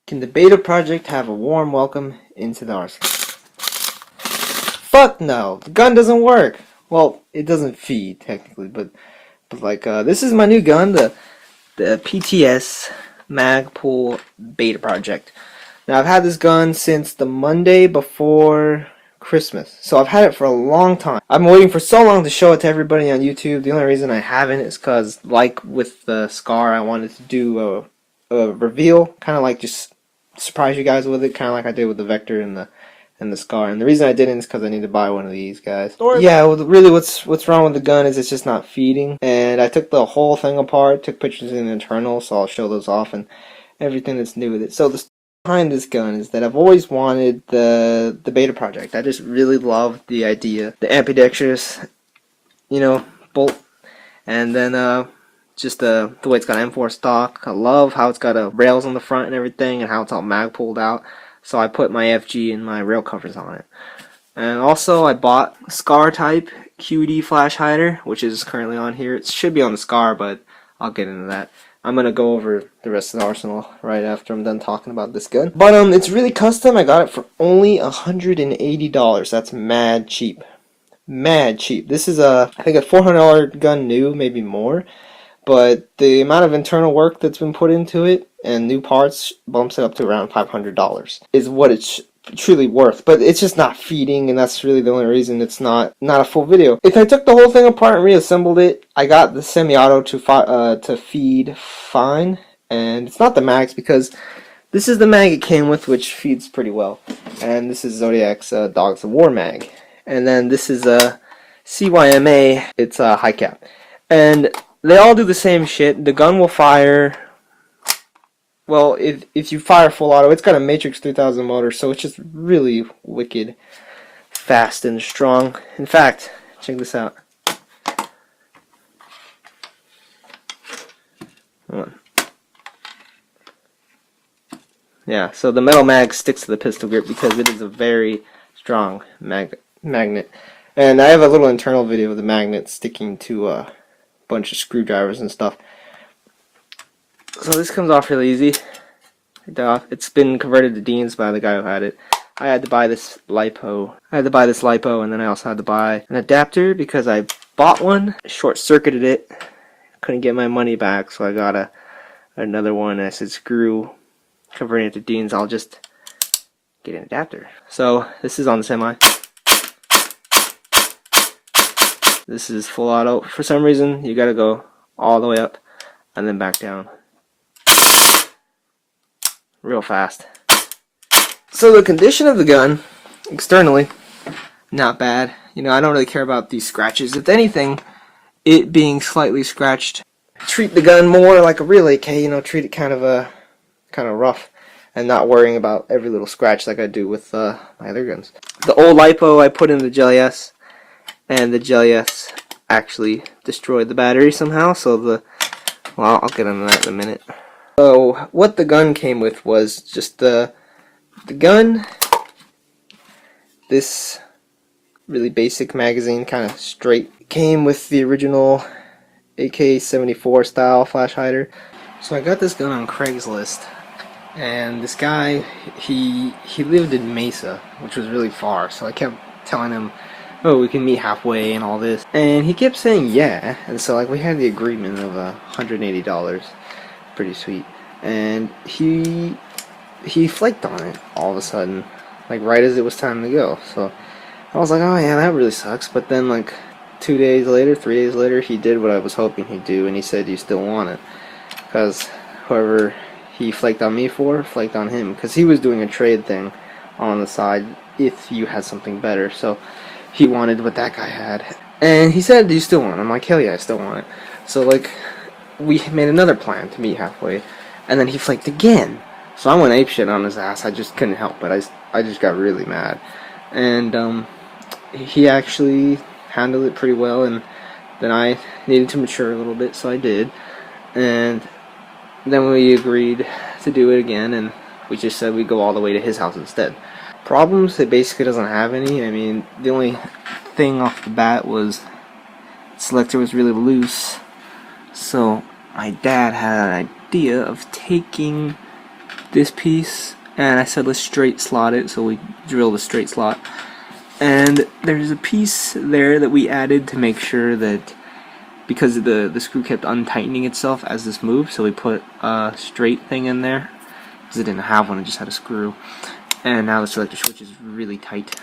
Can the beta project have a warm welcome into the arsenal? Fuck no! The gun doesn't work! Well, it doesn't feed, technically, but this is my new gun, the PTS Magpul beta project. Now, I've had this gun since the Monday before Christmas, so I've had it for a long time. I've been waiting for so long to show it to everybody on YouTube. The only reason I haven't is because, like with the Scar, I wanted to do a reveal, kind of like just surprise you guys with it, kind of like I did with the Vector and the Scar. And the reason I didn't is because I need to buy one of these guys. Yeah, well, really, what's wrong with the gun is it's just not feeding. And I took the whole thing apart, took pictures in the internal, so I'll show those off and everything that's new with it. So the story behind this gun is that I've always wanted the beta project. I just really love the idea, the ambidextrous, bolt, and then just the way it's got M4 stock. I love how it's got rails on the front and everything, and how it's all mag pulled out. So I put my FG and my rail covers on it. And also I bought Scar type QD flash hider, which is currently on here. It should be on the Scar, but I'll get into that. I'm gonna go over the rest of the arsenal right after I'm done talking about this gun. But it's really custom. I got it for only $180. That's mad cheap. Mad cheap. This is I think a $400 gun new, maybe more. But the amount of internal work that's been put into it and new parts bumps it up to around $500 is what it's truly worth. But it's just not feeding, and that's really the only reason it's not a full video. If I took the whole thing apart and reassembled it, I got the semi-auto to feed fine, and it's not the max because this is the mag it came with, which feeds pretty well, and this is Zodiac's Dogs of War mag, and then this is a CYMA. It's a high cap, and they all do the same shit. The gun will fire, well, if you fire full auto, it's got a Matrix 3000 motor, so it's just really wicked fast and strong. In fact, check this out. Hold on. Yeah, so the metal mag sticks to the pistol grip because it is a very strong magnet. And I have a little internal video of the magnet sticking to bunch of screwdrivers and stuff. So this comes off really easy. It's been converted to Dean's by the guy who had it. I had to buy this LiPo. And then I also had to buy an adapter because I bought one, short-circuited it, couldn't get my money back, so I got another one. And I said, screw converting it to Dean's, I'll just get an adapter. So this is on the semi. This is full auto. For some reason, you gotta go all the way up and then back down. Real fast. So the condition of the gun, externally, not bad. I don't really care about these scratches. If anything, it being slightly scratched, treat the gun more like a real AK. Treat it kind of rough, and not worrying about every little scratch like I do with my other guns. The old LiPo I put in the Jelly S, and the Jelly S actually destroyed the battery somehow, so I'll get into that in a minute. So what the gun came with was just the gun, this really basic magazine, kind of straight. Came with the original AK-74 style flash hider. So I got this gun on Craigslist, and this guy, he lived in Mesa, which was really far, so I kept telling him, oh, we can meet halfway and all this, and he kept saying yeah, and so we had the agreement of $180, pretty sweet, and he flaked on it all of a sudden, right as it was time to go. So I was like, oh yeah, that really sucks. But then 3 days later, he did what I was hoping he'd do, and he said, you still want it, because whoever he flaked on me for flaked on him, because he was doing a trade thing on the side if you had something better. So he wanted what that guy had, and he said, do you still want it? I'm like, hell yeah, I still want it. So we made another plan to meet halfway, and then he flaked again. So I went apeshit on his ass. I just couldn't help it. I just got really mad, and he actually handled it pretty well, and then I needed to mature a little bit, so I did, and then we agreed to do it again, and we just said we'd go all the way to his house instead. Problems, it basically doesn't have any. I mean, the only thing off the bat was the selector was really loose, so my dad had an idea of taking this piece, and I said let's straight slot it, so we drill the straight slot. And there's a piece there that we added to make sure that, because the screw kept untightening itself as this moved, so we put a straight thing in there because it didn't have one, it just had a screw. And now the selector switch is really tight.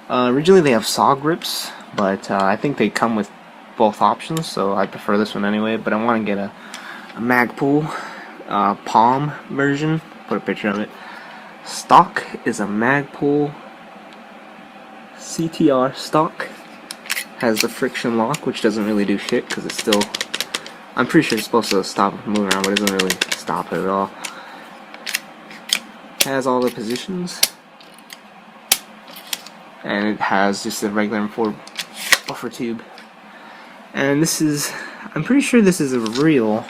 Originally they have saw grips, but I think they come with both options, so I prefer this one anyway. But I want to get a Magpul palm version. Put a picture of it. Stock is a Magpul CTR stock. Has the friction lock, which doesn't really do shit because it's still, I'm pretty sure it's supposed to stop it from moving around, but it doesn't really stop it at all. Has all the positions, and it has just a regular M4 buffer tube. And this is, I'm pretty sure this is a real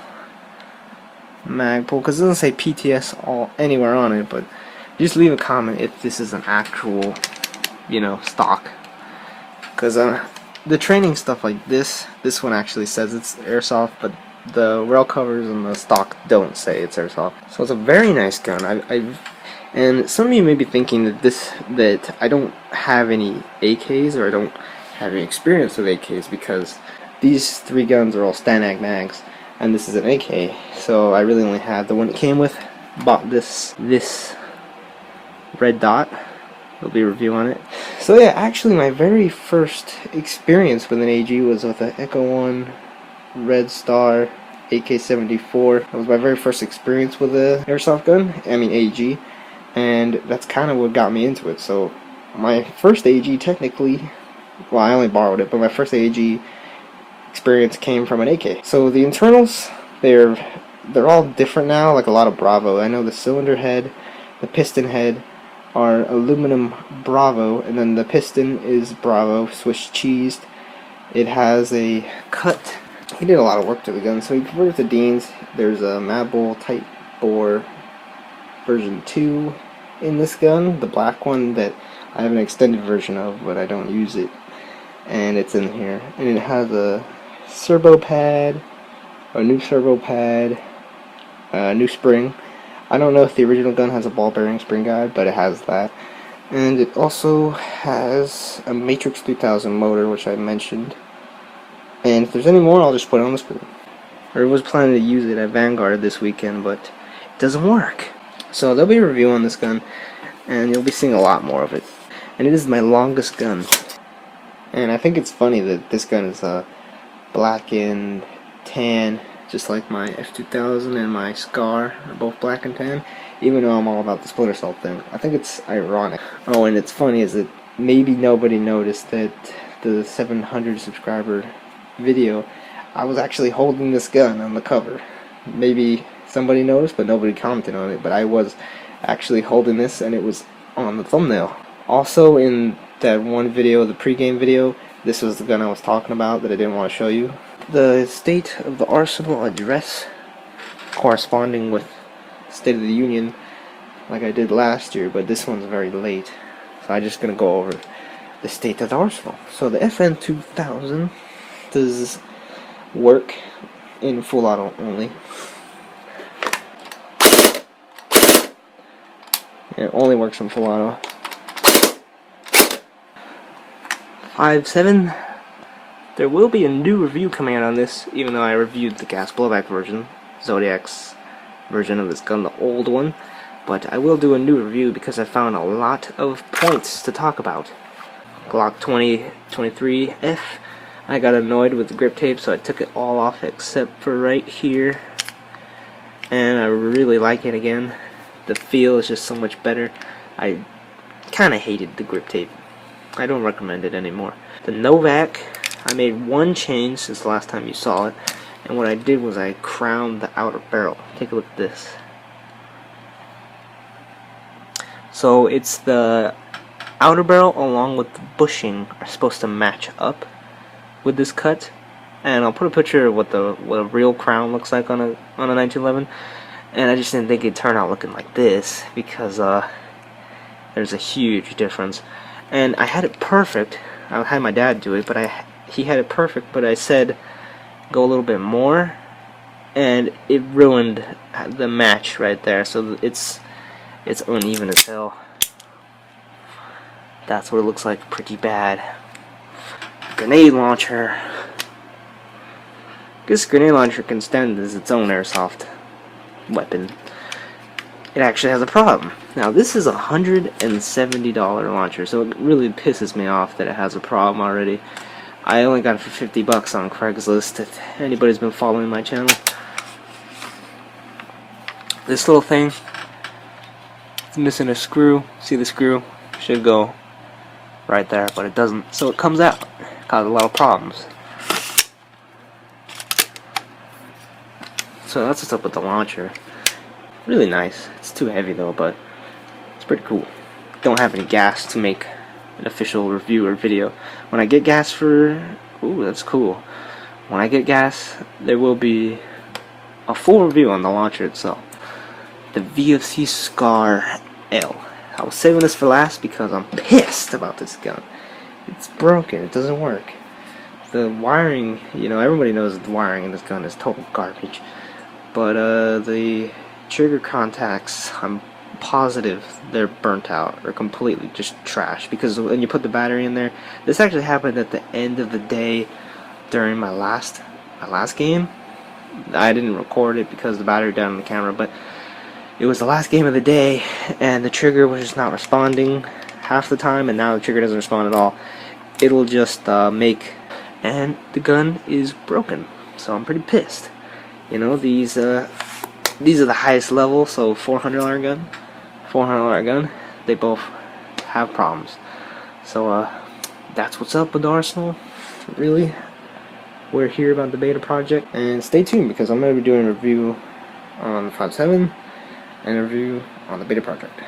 Magpul because it doesn't say PTS all anywhere on it, but just leave a comment if this is an actual, you know, stock. Because the training stuff like this one actually says it's Airsoft, but the rail covers and the stock don't say it's Airsoft. So it's a very nice gun. And some of you may be thinking that I don't have any AKs, or I don't have any experience with AKs, because these three guns are all Stanag mags, and this is an AK. So I really only have the one it came with. Bought this red dot. There'll be a review on it. So yeah, actually my very first experience with an AG was with an Echo 1 Red Star AK-74. That was my very first experience with an airsoft gun, I mean AG, and that's kind of what got me into it. So my first AG technically, well, I only borrowed it, but my first AG experience came from an AK. So the internals, they're all different now, like a lot of Bravo. I know the cylinder head, the piston head are aluminum Bravo, and then the piston is Bravo Swiss cheesed. It has a cut. He did a lot of work to the gun, so he converted to Dean's. There's a Magpul Type Bore version 2 in this gun, the black one that I have an extended version of, but I don't use it, and it's in here. And it has a servo pad, a new servo pad, a new spring. I don't know if the original gun has a ball bearing spring guide, but it has that. And it also has a Matrix 3000 motor, which I mentioned. And if there's any more, I'll just put it on the screen. I was planning to use it at Vanguard this weekend, but it doesn't work. So there'll be a review on this gun, and you'll be seeing a lot more of it. And it is my longest gun. And I think it's funny that this gun is black and tan, just like my F2000 and my Scar are both black and tan, even though I'm all about the Splinter Cell thing. I think it's ironic. Oh, and it's funny is that maybe nobody noticed that the 700 subscriber video, I was actually holding this gun on the cover. Maybe somebody noticed, but nobody commented on it, but I was actually holding this, and it was on the thumbnail. Also, in that one video, the pregame video, this was the gun I was talking about that I didn't want to show you. The State of the Arsenal address, corresponding with State of the Union, like I did last year, but this one's very late, so I'm just gonna go over the State of the Arsenal. So the FN2000 does work in full auto only. It only works in full auto. 5.7. There will be a new review coming out on this, even though I reviewed the gas blowback version, Zodiac's version of this gun, the old one. But I will do a new review because I found a lot of points to talk about. Glock 2023F. I got annoyed with the grip tape, so I took it all off except for right here. And I really like it again. The feel is just so much better. I kind of hated the grip tape. I don't recommend it anymore. The Novak, I made one change since the last time you saw it, and what I did was I crowned the outer barrel. Take a look at this. So it's the outer barrel along with the bushing are supposed to match up with this cut, and I'll put a picture of what a real crown looks like on a 1911. And I just didn't think it'd turn out looking like this because there's a huge difference. And I had it perfect. I had my dad do it, but he had it perfect. But I said go a little bit more, and it ruined the match right there. So it's uneven as hell. That's what it looks like, pretty bad. Grenade launcher. This grenade launcher can stand as its own airsoft weapon. It actually has a problem. Now this is a $170 launcher, so it really pisses me off that it has a problem already. I only got it for 50 bucks on Craigslist, if anybody's been following my channel. This little thing, it's missing a screw. See the screw? Should go right there, but it doesn't, so it comes out. Caused a lot of problems. So that's what's up with the launcher. Really nice. It's too heavy though, but it's pretty cool. Don't have any gas to make an official review or video. When I get gas for... Ooh, that's cool. When I get gas, there will be a full review on the launcher itself. The VFC Scar L. I was saving this for last because I'm pissed about this gun. It's broken. It doesn't work. The wiring, you know, everybody knows the wiring in this gun is total garbage. But the trigger contacts, I'm positive they're burnt out or completely just trash, because when you put the battery in there, this actually happened at the end of the day during my last game. I didn't record it because the battery died on the camera, but it was the last game of the day and the trigger was just not responding half the time, and now the trigger doesn't respond at all. It'll just make, and the gun is broken, so I'm pretty pissed. You know, these are the highest level, so $400 gun, they both have problems. So that's what's up with Arsenal. Really, we're here about the beta project, and stay tuned because I'm going to be doing a review on the 5.7 and a review on the beta project.